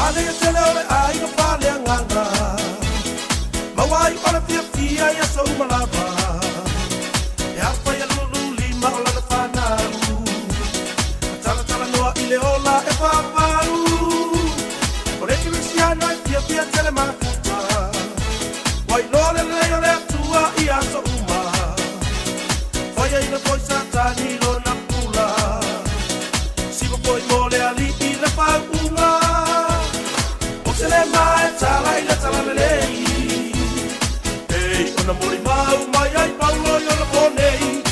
Faaleagaga tele ole aiga faaleagaga. Mawai ona fia ia so malava. E apa ia lulu lima o lana whanau. Tala noa i le ola e whawau. O le kirisiana i fia tele makuta. Wai lole leo le atua i aso uma. Whaia i le poisa tani lo na pula. Sigo poi mole ali i le whaunga. O se le mai tala i le tala le lei. Ei, ona mori mau mai ai paulo i ona ponei.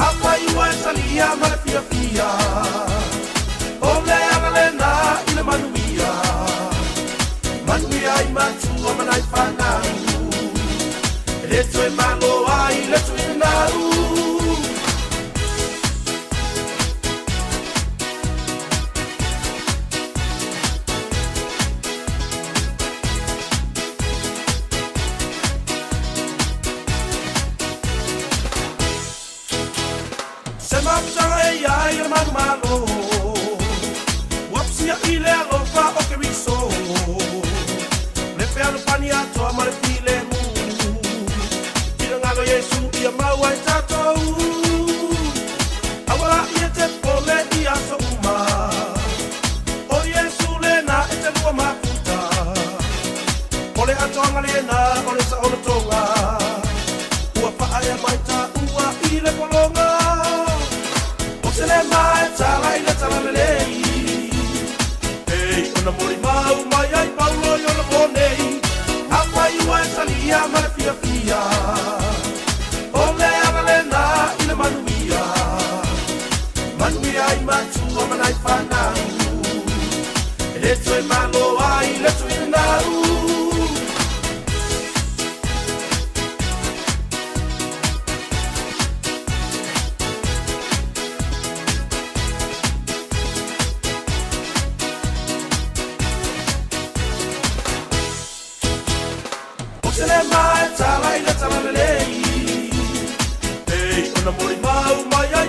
Hapa i ua e salia ma le fia fia. O le ana le na i le manuia. Manuia i matua manai whanau. Le tue malo ai le tue nau. Se maputanga e ai le manu malo. Wapsia i le alofa o ke riso. Le pea le pani atoa ma le file mu. Ngalo Yesu ia mau ai tatou. Awala ia te pole i aso uma. O Yesu le na e te lua makuta. Ole atonga le na ole sa ona tonga. Ua paa ia mai ta ua i le polonga. O se le mai tala i le tala le lei. Ei, ona mori mau mai ai paulo i ona ponei. Hapa i ua e salia ma le fia fia. Ole avalena i le manuia. Manuia i matua manai whanau. E le tue malo ai le tue nau. O se le mai tala i le tala le lei. Ona mori mau mai ai